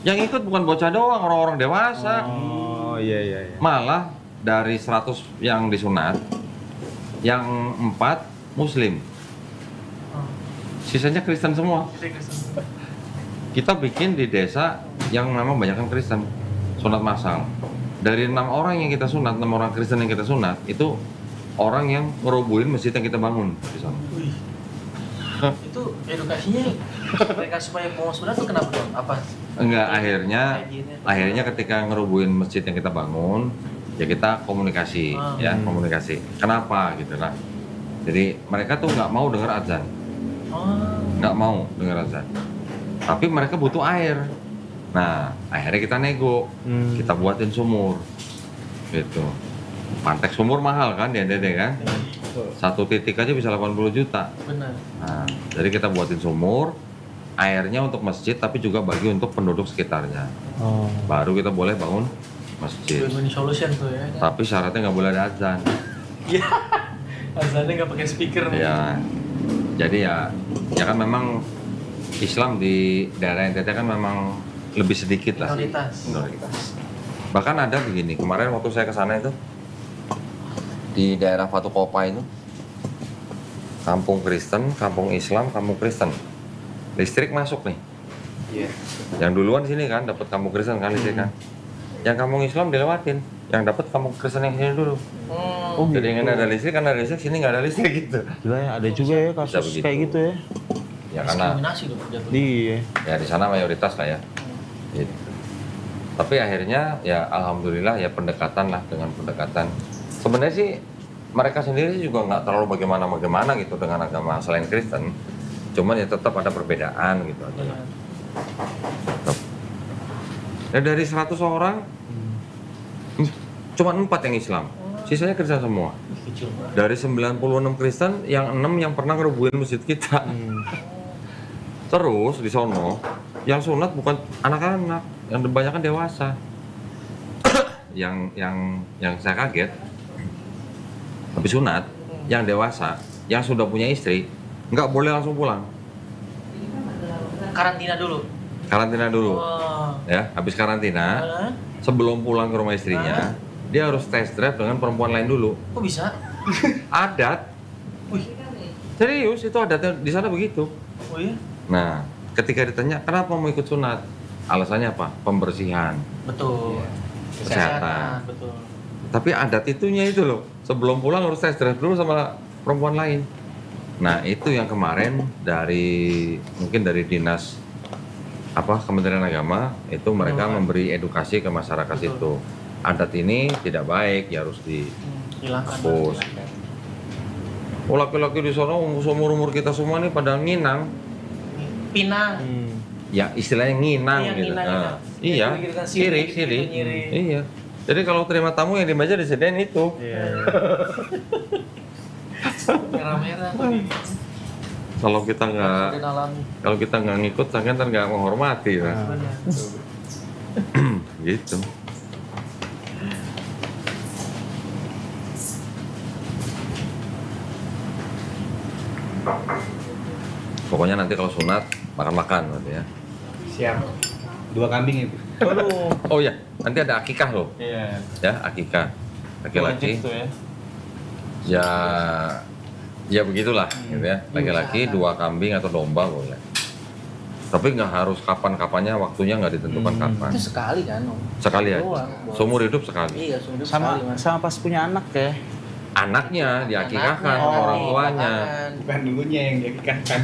A: Yang ikut bukan bocah doang, orang-orang dewasa.
B: Oh iya.
A: Malah dari 100 yang disunat, yang 4 Muslim. Sisanya Kristen semua. Kita bikin di desa yang memang banyak Kristen, sunat massal. Dari 6 orang yang kita sunat, 6 orang Kristen yang kita sunat, itu orang yang ngerobohin masjid yang kita bangun di sana.
D: Wih. Itu edukasinya mereka supaya mau sunat tuh kenapa dong? Apa?
A: Enggak, akhirnya ketika ngerobohin masjid yang kita bangun, ya kita komunikasi, komunikasi. Kenapa gitu lah. Jadi mereka tuh nggak mau dengar azan, nggak mau dengar azan. Tapi mereka butuh air. Nah, akhirnya kita nego, kita buatin sumur, gitu. Pantek sumur mahal kan di NTT kan? Satu titik aja bisa 80 juta.
D: Benar.
A: Nah, jadi kita buatin sumur, airnya untuk masjid tapi juga bagi untuk penduduk sekitarnya.
B: Oh.
A: Baru kita boleh bangun masjid.
D: Win-win solution tuh ya.
A: Tapi syaratnya nggak boleh ada azan.
D: Iya. Azannya nggak pakai speaker.
A: Ya, jadi ya kan memang Islam di daerah NTT kan memang lebih sedikit lah.
D: Minoritas.
A: Bahkan ada begini, kemarin waktu saya ke sana itu di daerah Fatukopa itu kampung Kristen, kampung Islam, kampung Kristen. Listrik masuk nih.
E: Iya.
A: Yang duluan sini kan dapat kampung Kristen kan listrik kan. Yang kampung Islam dilewatin, yang dapat kampung Kristen yang sini dulu.
B: Oh,
A: Jadi
B: gitu.
A: yang ada listrik kan ada listrik, sini nggak ada listrik gitu.
B: Gila ya, ada juga ya kasus
A: begitu.
B: kayak gitu ya.
A: Ya karena
D: Diskriminasi dong jatuh.
B: Iya.
A: ya di sana mayoritas lah ya. Gitu. Tapi akhirnya ya alhamdulillah ya pendekatan lah dengan pendekatan. Sebenarnya sih mereka sendiri sih juga nggak terlalu bagaimana gitu dengan agama selain Kristen. Cuman ya tetap ada perbedaan gitu aja.
D: Benar.
A: Tetap. Ya dari 100 orang cuma 4 yang Islam. Sisanya Kristen semua.
D: Kecil banget.
A: Dari 96 Kristen yang 6 yang pernah ngerubuhin masjid kita. Terus di sono yang sunat bukan anak-anak, yang kebanyakan dewasa. yang saya kaget habis sunat, yang dewasa, yang sudah punya istri, nggak boleh langsung pulang.
D: Karantina dulu.
A: Karantina dulu.
D: Wah.
A: Ya, habis karantina,
D: Hah?
A: sebelum pulang ke rumah istrinya, dia harus test drive dengan perempuan lain dulu.
D: Kok bisa?
A: Adat.
D: Wih.
A: Serius, itu adatnya di sana begitu.
D: Oh iya?
A: Nah, ketika ditanya kenapa mau ikut sunat, alasannya apa? Pembersihan,
D: Betul.
A: kesehatan.
D: Betul.
A: Tapi adat itunya itu loh, sebelum pulang harus test drive dulu sama perempuan lain. Nah, itu yang kemarin mungkin dari dinas Kementerian Agama itu mereka memberi edukasi ke masyarakat
D: Betul.
A: itu. Adat ini tidak baik, ya harus
D: Hilangkan.
A: dihapus. Oh, laki-laki di sana umur kita semua nih pada nginang.
D: Pinang.
A: Ya istilahnya nginang
D: Iya,
A: gitu.
D: nginang,
A: Nah,
D: nginang.
A: iya,
D: Itu gitu kan, siri,
A: siri.
D: nyiri.
A: Iya. Jadi kalau terima tamu yang di meja disediain itu.
B: Iya.
D: Merah-merah.
A: Kalau kita nggak
D: Dan alami.
A: kalau kita nggak ngikut, sangat kan nggak menghormati ya.
D: Benar.
A: Gitu. Pokoknya nanti kalau sunat makan-makan nanti ya.
E: siap. 2 kambing itu.
B: Waduh.
A: Oh ya, nanti ada akikah loh.
B: Iya.
A: Ya, akikah. Laki-laki.
B: Wajib tuh ya.
A: Ya begitulah gitu ya. Laki-laki 2 kambing atau domba boleh. Tapi nggak harus kapan-kapannya, waktunya nggak ditentukan kapan.
D: Itu sekali kan? Om?
A: Sekali aja.
D: Doang.
A: Seumur hidup sekali.
D: Iya, sudah
B: Sama
D: sekali, Mas.
B: sama pas punya anak ya.
A: Anaknya diakikahkan
D: Anaknya,
A: sama orang
D: nih,
A: tuanya.
D: belakangan.
E: Bukan dulunya yang diakikahkan.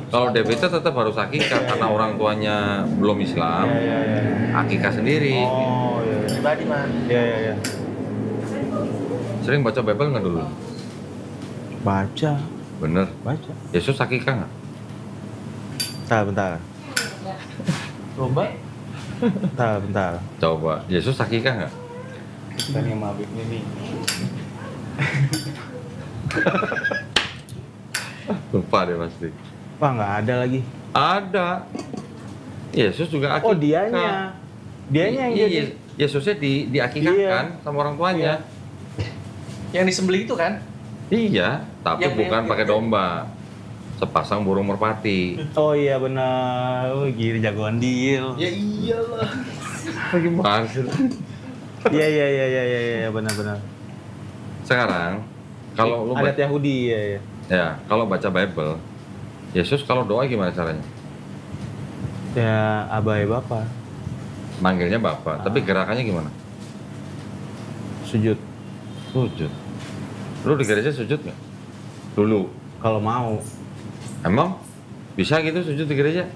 A: Kalau DBT tetap harus akikah karena orang tuanya belum Islam,
B: Iya, iya, iya.
A: akikah sendiri.
B: Oh, iya, iya.
D: Pribadi mah.
B: Iya, iya, iya.
A: Sering baca Bible nggak dulu?
B: Baca,
A: Bener.
B: baca.
A: Yesus akikah nggak?
B: Bentar, bentar.
D: Coba.
B: Bentar.
A: Coba, Yesus akikah nggak?
E: Bukan yang mabuknya nih.
A: Lupa deh pasti.
B: Wah, nggak ada lagi.
A: Ada. Yesus juga akikah.
B: Oh, dianya. Dianya yang
A: Iya,
B: jadi.
A: Yesusnya diakikahkan sama orang tuanya.
D: Yang disembelih itu kan?
A: Iya, tapi
D: Yang
A: bukan
D: yang-
A: pakai domba. Sepasang burung merpati.
B: Oh iya benar. Oh, gini jagoan deal.
E: Ya iyalah.
A: Gimana sih?
B: Iya, benar.
A: Sekarang kalau lu
B: Adat Yahudi ya.
A: ya, kalau baca Bible, Yesus kalau doa gimana caranya?
B: Ya abai Bapa,
A: Manggilnya Bapa, tapi gerakannya gimana?
B: sujud
A: Sujud. Lu di gereja sujud nggak? Dulu.
B: kalau mau.
A: Emang bisa gitu sujud di gereja?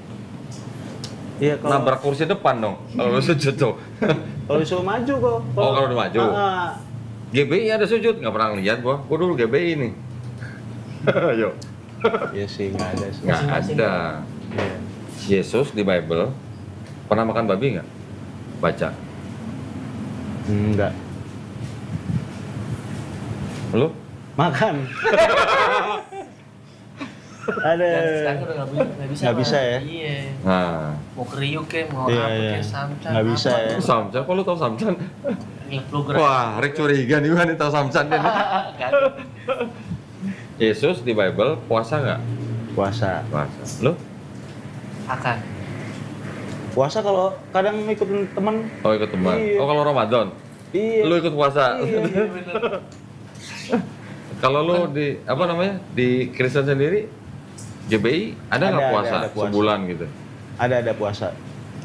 B: Iya kalau
A: Nabrak kursi depan dong kalau lu sujud tuh.
B: kalau disuruh maju kok.
A: Oh, kalau udah maju.
B: Ah,
A: GBI ada sujud, nggak pernah lihat gua. Gua dulu GBI nih. Ayo.
B: Iya sih nggak ada sih.
A: Nggak
D: Masing-masing.
A: ada.
B: Iya.
A: Yesus di Bible pernah makan babi nggak? Baca.
B: Enggak.
A: Lu?
B: Makan. Ada.
D: Dan sekarang udah nggak bisa.
B: Nggak bisa
D: Mas.
B: ya?
D: Iya.
A: Nah,
D: Mau kriuk kayak mau
B: Iya,
D: apa
B: iya.
D: kayak samcan.
B: Nggak bisa
D: apa.
B: ya.
A: Samcan, kok lu tau Samcan?
D: Lu gerak.
A: Wah, Rick curiga nih nih tau Samcan ini.
D: Kan?
A: Yesus di Bible puasa nggak?
B: Puasa.
A: Puasa. Lu?
D: Akan.
B: Puasa kalau kadang ikut teman.
A: Oh ikut teman.
B: Iya.
A: Oh kalau Ramadan,
B: Iya.
A: lu ikut puasa.
B: Iya.
D: Iya bener.
A: Kalau lu di apa namanya di Kristen sendiri, GBI ada nggak
B: Ada,
A: puasa?
B: ada puasa.
A: Sebulan gitu,
B: Ada puasa.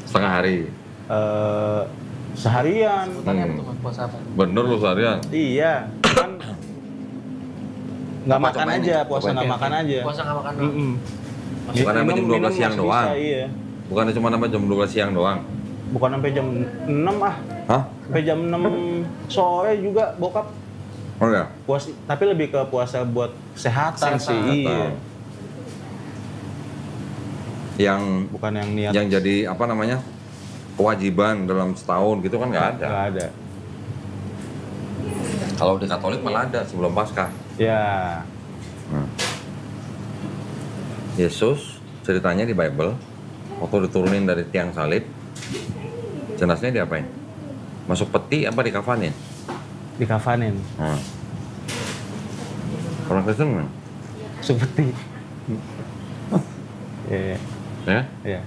A: setengah hari.
B: Seharian.
D: Tanya tuh Mas, puasa apa?
A: Bener lu seharian.
B: Iya. Kan nggak
A: Apa,
B: makan
A: cobain
B: aja,
A: nih,
B: puasa
A: cobain.
B: nggak
D: Oke,
B: makan
D: oke.
B: aja.
D: Puasa nggak makan.
B: Mm-mm.
A: Bukan sampai jam 12 siang
B: masih
A: doang.
B: bisa, iya.
A: Bukan cuma sampai jam 12 siang doang.
B: Bukan sampai jam 6 ah.
A: Hah?
B: Sampai jam 6 sore juga bokap
A: Oh ya?
B: puasa, tapi lebih ke puasa buat kesehatan sih. Iya.
A: Yang
B: Bukan yang niat.
A: yang jadi apa namanya kewajiban dalam setahun gitu kan nggak ada.
B: Nggak ada.
A: Kalau di Katolik malah ada sebelum Paskah.
B: Ya.
A: Nah. Yesus ceritanya di Bible waktu diturunin dari tiang salib, jenazahnya diapain? Masuk peti apa dikafanin?
B: Dikafanin.
A: Nah. Orang Kristen kan?
B: Seperti. Iya.
A: Ya?
B: Iya.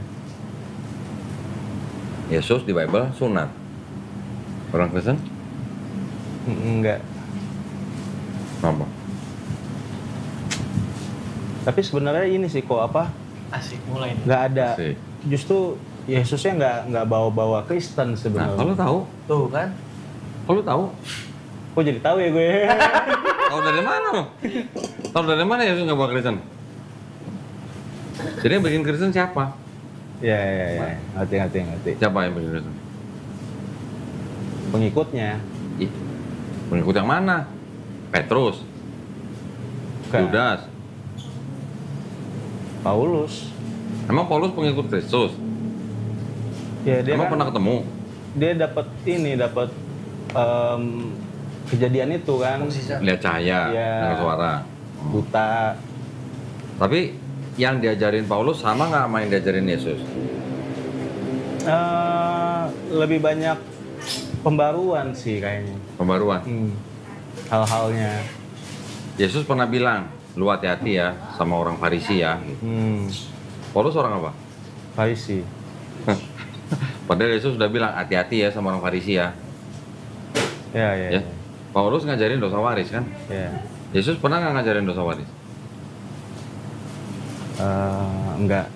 A: Yesus di Bible sunat. Orang Kristen?
B: Enggak.
A: Apa?
B: Tapi sebenarnya ini sih kok apa?
D: Asik mulai nih.
B: Nggak ada.
A: Sih.
B: Justru Yesusnya nggak bawa-bawa Kristen
A: Nah,
B: sebenarnya.
A: kalau tahu,
D: Tuh kan.
A: kalau tahu,
B: Kok jadi tahu ya gue?
A: tahu dari mana lo? Tahu dari mana Yesus nggak bawa Kristen? Jadi yang bikin Kristen siapa?
B: Ya. Ngerti.
A: Siapa yang bikin Kristen?
B: Pengikutnya.
A: Ih, pengikut yang mana? Petrus,
B: Bukan.
A: Yudas.
B: Paulus.
A: Emang Paulus pengikut Kristus?
B: Ya dia
A: Emang
B: kan,
A: pernah ketemu?
B: dia dapat kejadian itu kan,
D: Mukjizat.
A: Lihat cahaya,
B: Iya.
A: dengar suara.
B: buta.
A: Tapi yang diajarin Paulus sama nggak sama yang diajarin Yesus?
B: Lebih banyak pembaruan sih kayaknya.
A: Pembaruan.
B: Hal-halnya.
A: Yesus pernah bilang, lu hati-hati ya sama orang Farisi ya. Paulus orang apa?
B: Farisi.
A: Padahal Yesus sudah bilang hati-hati ya sama orang Farisi ya.
B: Ya.
A: Ya. Paulus ngajarin dosa waris kan?
B: Ya.
A: Yesus pernah nggak ngajarin dosa waris?
B: Enggak.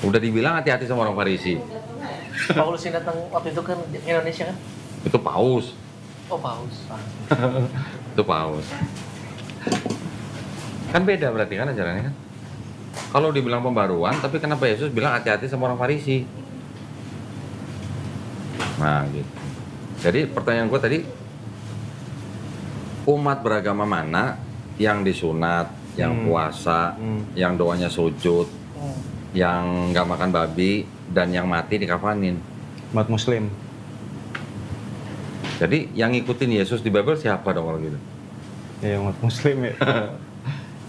A: Udah dibilang hati-hati sama orang Farisi.
D: Paulus yang datang waktu itu kan Indonesia kan.
A: Itu Paus.
D: Oh paus.
A: Itu paus. Kan beda berarti kan ajarannya kan? Kalau dibilang pembaruan, tapi kenapa Yesus bilang hati-hati sama orang Farisi? Nah gitu. Jadi pertanyaan gue tadi, umat beragama mana yang disunat, yang puasa, yang doanya sujud, yang nggak makan babi, dan yang mati dikafanin?
B: Umat Muslim.
A: Jadi yang ngikutin Yesus di Bible siapa dong kalau gitu?
B: Ya umat Muslim ya.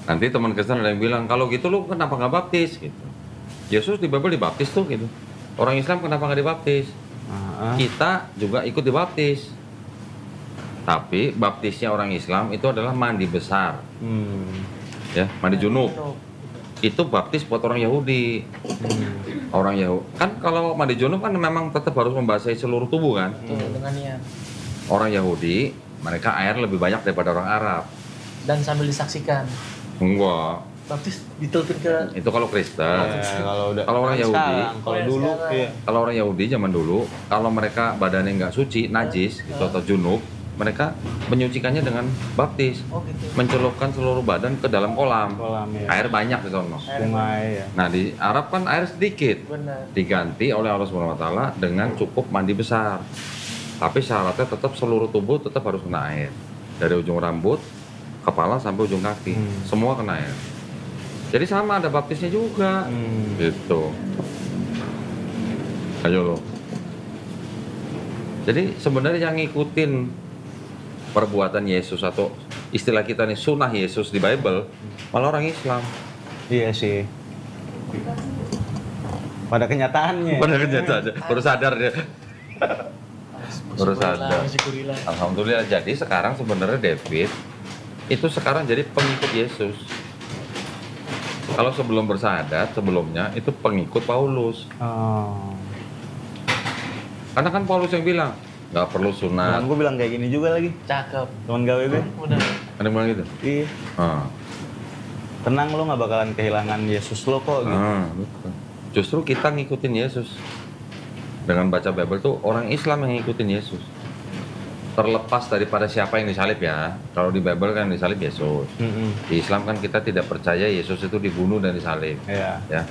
A: Nanti teman Kristen ada yang bilang, kalau gitu lu kenapa nggak baptis gitu? Yesus di Bible dibaptis tuh gitu. Orang Islam kenapa nggak dibaptis? Kita juga ikut dibaptis. Tapi baptisnya orang Islam itu adalah mandi besar. Ya, mandi junub. Itu baptis buat orang Yahudi. Orang Yahudi. Kan kalau mandi junub kan memang tetap harus membasahi seluruh tubuh kan?
D: Dengan niat.
A: Orang Yahudi, mereka air lebih banyak daripada orang Arab.
D: Dan sambil disaksikan.
A: Enggak.
D: Baptis ditelpin ke
A: Itu kalau Kristen.
B: Kalau
A: orang Yahudi,
B: sekarang, kalau
D: yang
B: dulu
D: sekarang.
B: iya.
A: kalau orang Yahudi zaman dulu, kalau mereka badannya nggak suci, najis gitu, atau junub, mereka menyucikannya dengan baptis,
D: Oh gitu.
A: mencelupkan seluruh badan ke dalam kolam.
B: Kolam ya.
A: Air banyak di sana.
B: Sungai ya.
A: Nah di Arab kan air sedikit,
D: Benar.
A: diganti oleh Allah SWT dengan cukup mandi besar. Tapi syaratnya tetap seluruh tubuh tetap harus kena air, dari ujung rambut, kepala sampai ujung kaki, semua kena air. Jadi sama ada baptisnya juga, gitu. Ayo lo. Jadi sebenarnya yang ngikutin perbuatan Yesus atau istilah kita nih sunnah Yesus di Bible malah orang Islam.
B: Iya sih. Pada kenyataannya.
A: Benar aja, baru sadar dia. Baru sadar.
D: Syukurilah.
A: Alhamdulillah. Jadi sekarang sebenarnya David itu sekarang jadi pengikut Yesus. Kalau sebelum bersahadat, sebelumnya itu pengikut Paulus.
B: Oh.
A: Karena kan Paulus yang bilang nggak perlu sunat.
B: Temen gue bilang kayak gini juga lagi.
D: Cakep.
B: Temen gawe gue.
D: Udah.
A: Ada yang bilang gitu.
B: Iya.
A: Ah.
B: Tenang, lo nggak bakalan kehilangan Yesus lo kok gitu.
A: Betul. Justru kita ngikutin Yesus. Dengan baca Bible tuh orang Islam yang ngikutin Yesus. Terlepas daripada siapa yang disalib ya. Kalau di Bible kan disalib Yesus. Di Islam kan kita tidak percaya Yesus itu dibunuh dan disalib.
B: Iya.
A: Ya.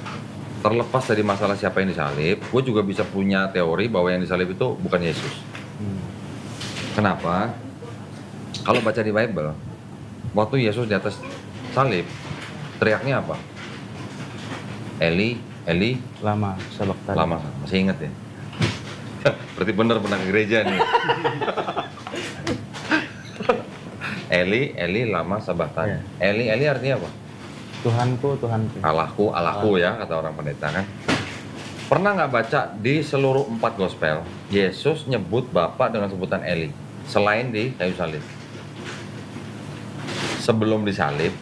A: Terlepas dari masalah siapa yang disalib, gue juga bisa punya teori bahwa yang disalib itu bukan Yesus. Kenapa? Kalau baca di Bible, waktu Yesus di atas salib, teriaknya apa? Eli, Eli,
B: Lama sabak tadi.
A: lama, masih inget ya? Berarti bener pernah ke gereja nih. Eli, Eli, lama sabachthani.
B: Iya.
A: Eli artinya apa?
B: Tuhanku, Tuhanku.
A: Allahku ya, kata orang pendeta kan. Pernah nggak baca di seluruh 4 gospel, Yesus nyebut Bapa dengan sebutan Eli, selain di kayu salib. Sebelum disalib,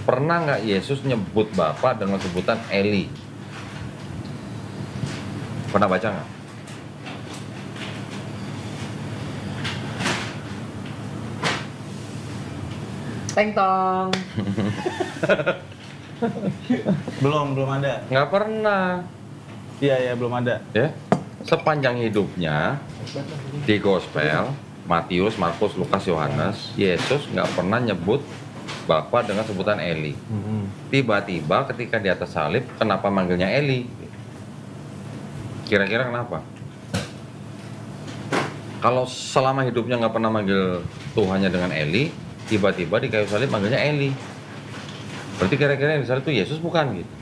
A: pernah nggak Yesus nyebut Bapa dengan sebutan Eli? Pernah baca nggak?
D: Teng tong.
B: Belum ada.
A: Nggak pernah.
B: Iya, belum ada.
A: Ya, sepanjang hidupnya di gospel Matius, Markus, Lukas, Yohanes, Yesus nggak pernah nyebut Bapa dengan sebutan Eli. Tiba-tiba ketika di atas salib, kenapa manggilnya Eli? Kira-kira kenapa? Kalau selama hidupnya nggak pernah manggil Tuhannya dengan Eli, tiba-tiba di kayu salib manggilnya Eli. Berarti kira-kira yang disalib itu Yesus bukan gitu?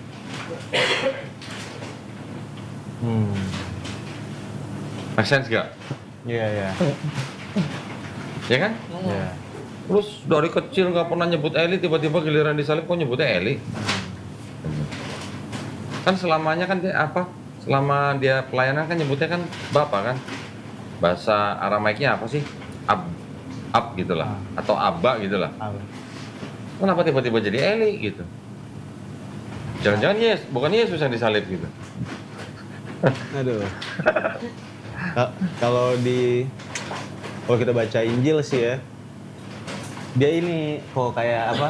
A: Make sense gak?
B: Iya.
A: Ya kan?
B: Iya.
A: Terus dari kecil nggak pernah nyebut Eli, tiba-tiba giliran disalib kok nyebutnya Eli? Kan selamanya kan dia apa? Selama dia pelayanan kan nyebutnya kan Bapa kan? Bahasa Aramaiknya apa sih? Ab gitulah, atau Abba gitulah. Kenapa tiba-tiba jadi Eli gitu? Jangan-jangan bukan Yesus yang disalib gitu?
B: Aduh. Kalau kita baca Injil sih ya, dia ini kok kayak apa?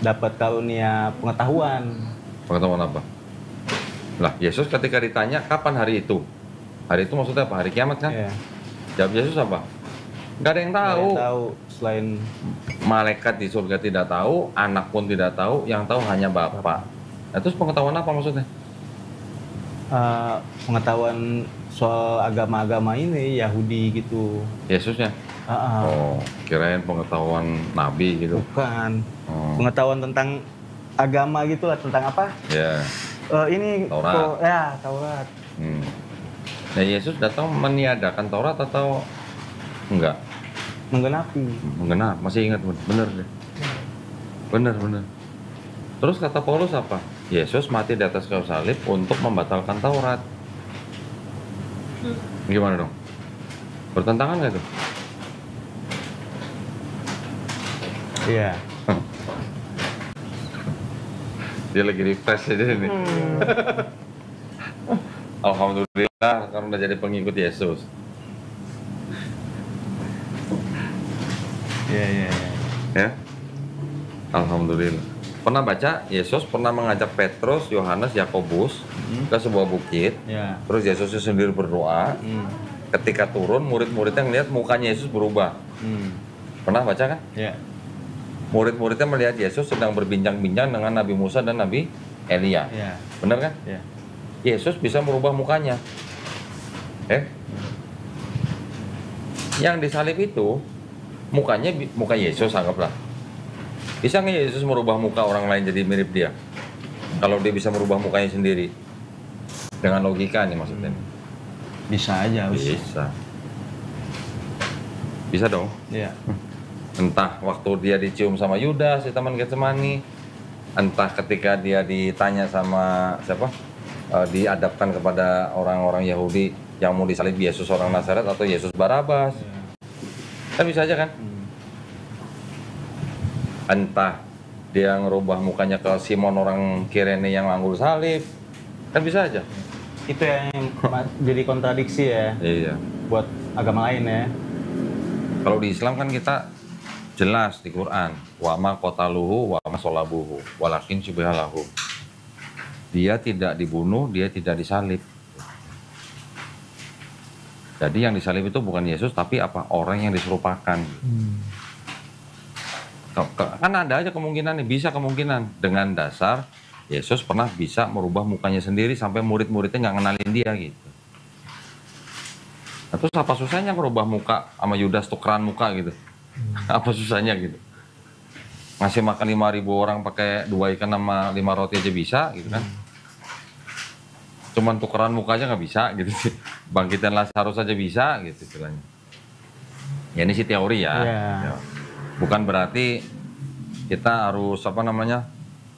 B: Dapat karunia pengetahuan.
A: Pengetahuan apa? Lah, Yesus ketika ditanya kapan hari itu? Hari itu maksudnya apa? Hari kiamat kan?
B: Iya.
A: Jawab Yesus apa? Nggak ada yang
B: Nggak ada
A: tahu.
B: yang tahu selain
A: Malaikat di surga tidak tahu, anak pun tidak tahu, yang tahu hanya Bapa. Nah, terus pengetahuan apa maksudnya?
B: Pengetahuan soal agama-agama ini Yahudi gitu.
A: Yesusnya? Oh, kirain pengetahuan Nabi gitu.
B: Bukan.
A: Oh,
B: Pengetahuan tentang agama gitu lah, tentang apa?
A: ya.
B: Ini
A: Taurat.
B: ya Taurat.
A: Nah, Yesus datang meniadakan Taurat atau enggak?
B: Menggenapi.
A: Mengenal, masih ingat bener deh. Bener. Terus kata Paulus apa? Yesus mati di atas kayu salib untuk membatalkan Taurat. Gimana dong? Bertentangan nggak tuh?
B: Iya.
A: Dia lagi refresh aja nih. Alhamdulillah karena udah jadi pengikut Yesus.
B: Iya.
A: Ya. Alhamdulillah. Pernah baca Yesus pernah mengajak Petrus, Yohanes, Yakobus ke sebuah bukit.
B: Ya.
A: Terus Yesus sendiri berdoa. Ketika turun, murid-muridnya ngeliat mukanya Yesus berubah. Pernah baca kan?
B: Ya.
A: Murid-muridnya melihat Yesus sedang berbincang-bincang dengan Nabi Musa dan Nabi Elia.
B: Ya.
A: Benar kan?
B: Ya.
A: Yesus bisa merubah mukanya. Yang disalib itu mukanya muka Yesus, anggaplah. Bisa nggak Yesus merubah muka orang lain jadi mirip dia? Kalau dia bisa merubah mukanya sendiri, dengan logika nih maksudnya.
B: Bisa aja.
A: Bisa dong.
B: Iya.
A: Entah waktu dia dicium sama Yudas di Taman Getsemani, entah ketika dia ditanya sama siapa, diadapkan kepada orang-orang Yahudi yang mau disalib, Yesus orang Nazaret atau Yesus Barabas. Kan bisa aja kan? Entah dia ngerubah mukanya ke Simon orang Kirene yang nganggul salib, kan bisa aja.
B: Itu yang jadi kontradiksi ya
A: Iya.
B: buat agama lain ya.
A: Kalau di Islam kan kita jelas di Quran, wa ma qataluhu wa ma salabuhu walakin syubihalahu. Dia tidak dibunuh, dia tidak disalib. Jadi yang disalib itu bukan Yesus tapi apa? Orang yang diserupakan. Kan ada aja kemungkinan nih, bisa kemungkinan dengan dasar Yesus pernah bisa merubah mukanya sendiri sampai murid-muridnya nggak kenalin dia gitu. Nah, terus apa susahnya ngerubah muka sama Yudas tukeran muka gitu? Apa susahnya gitu? Ngasih makan 5.000 orang pakai 2 ikan sama 5 roti aja bisa gitu kan? Cuman tukeran muka aja nggak bisa gitu sih. Bangkitan Lazarus aja bisa gitu istilahnya. Ya ini sih teori ya.
B: Iya.
A: Ya. Bukan berarti kita harus apa namanya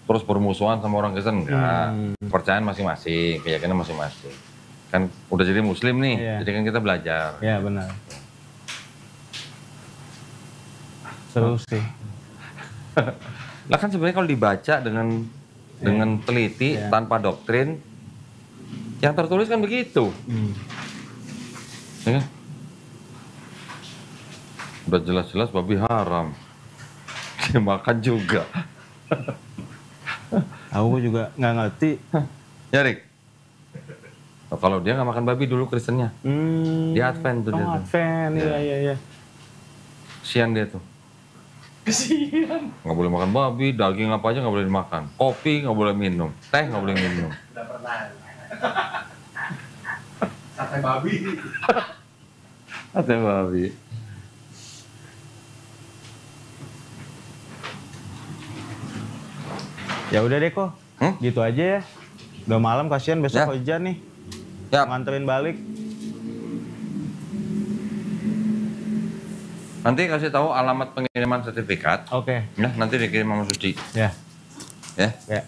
A: terus bermusuhan sama orang Kristen, enggak. Kepercayaan masing-masing, keyakinan masing-masing. Kan udah jadi Muslim nih,
B: Iya.
A: jadi kan kita belajar.
B: Ya benar. Seru sih.
A: Lah kan sebenarnya kalau dibaca dengan teliti
B: Iya.
A: tanpa doktrin, yang tertulis kan begitu. Ya kan? Udah jelas-jelas babi haram. Dia makan juga.
B: Aku juga nggak ngerti.
A: Ya Rik? Oh, kalau dia nggak makan babi dulu Kristennya. Dia Advent tuh dia tuh.
B: Advent, iya.
A: Kesian dia tuh.
E: Kesian.
A: Nggak boleh makan babi, daging apa aja nggak boleh dimakan. Kopi nggak boleh minum, teh nggak boleh minum.
D: Udah pernah. Sate babi.
A: Sate babi.
B: Ya udah deh kok. Gitu aja ya. Udah malam, kasihan besok
A: Ya.
B: hujan nih.
A: Ya,
B: Nganterin balik.
A: nanti kasih tahu alamat pengiriman sertifikat.
B: Oke.
A: Ya, nanti dikirim sama Suci.
B: Ya.
A: Ya.
B: Ya.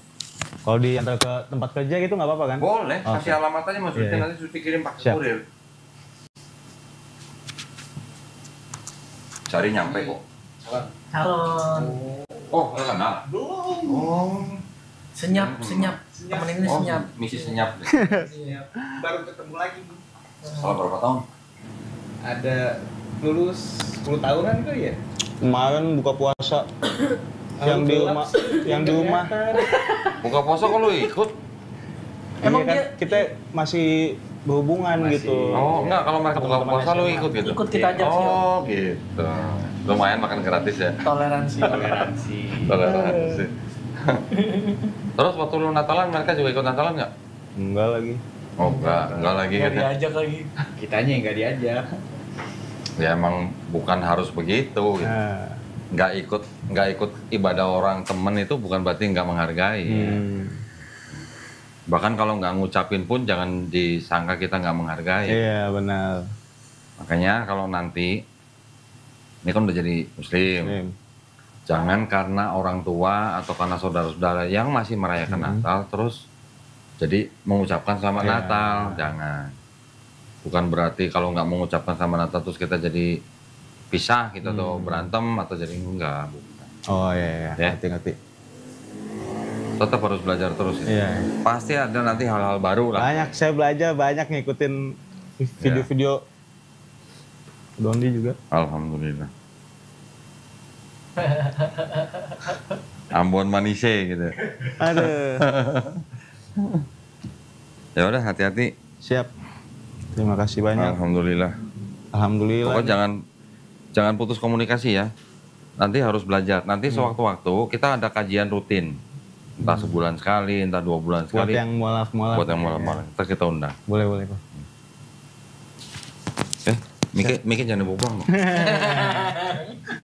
B: Kalau diantar ke tempat kerja gitu nggak apa-apa kan?
A: Boleh,
B: Oke.
A: kasih alamat aja sama Suci,
B: Iya, iya.
A: nanti Suci kirim pakai
B: Siap.
A: kurir. Cari nyampe kok.
F: Halo.
A: Oh, udah kenal?
E: Belum.
A: Oh.
F: Senyap. Temen ini
A: Oh,
F: senyap.
A: misi senyap deh.
E: Baru ketemu lagi.
A: Setelah berapa tahun?
E: Ada lulus 10 tahunan kali ya?
B: Kemarin buka puasa yang di rumah, yang di rumah.
A: Buka puasa kok lu ikut?
F: Emang
B: Iya kan,
F: dia-
B: kita masih berhubungan
E: Masih.
B: gitu.
A: Oh, enggak, kalau mereka buka
B: Teman-teman
A: puasa lu
B: SMA.
A: ikut gitu?
F: Ikut kita ajak sih.
A: Oh, gitu. Lumayan makan gratis ya.
F: Toleransi.
E: Toleransi.
A: Toleransi. Terus waktu lu Natalan, mereka juga ikut Natalan nggak?
B: Enggak lagi.
A: Oh, enggak lagi
F: Nggak
A: gitu.
F: diajak lagi.
E: Kitanya yang nggak diajak.
A: Ya emang bukan harus begitu gitu.
B: Nah,
A: Nggak ikut ibadah orang temen itu bukan berarti nggak menghargai. Bahkan kalau nggak ngucapin pun jangan disangka kita nggak menghargai.
B: iya benar.
A: Makanya kalau nanti, ini kan udah jadi muslim,
B: Muslim.
A: jangan karena orang tua atau karena saudara-saudara yang masih merayakan Natal terus jadi mengucapkan selamat
B: Iya.
A: Natal, jangan. Bukan berarti kalau nggak mengucapkan selamat Natal terus kita jadi pisah gitu atau berantem atau jadi enggak, bukan.
B: Oh iya,
A: Ya.
B: ngerti.
A: Tetap harus belajar terus ya.
B: Iya.
A: Pasti ada nanti hal-hal baru lah.
B: Banyak saya belajar, banyak ngikutin video-video Dondi juga.
A: Alhamdulillah. Ambon Manise gitu.
B: Aduh.
A: Ya udah hati-hati.
B: Siap. Terima kasih banyak.
A: Alhamdulillah.
B: Alhamdulillah.
A: Pokoknya jangan putus komunikasi ya. Nanti harus belajar. Nanti sewaktu-waktu kita ada kajian rutin. Entah sebulan sekali, entah 2 bulan
B: Buat
A: sekali.
B: yang mualaf-mualaf.
A: Buat yang malam-malam. Ntar kita undang.
B: Boleh, Pak.
A: Miki jangan dibawa pulang.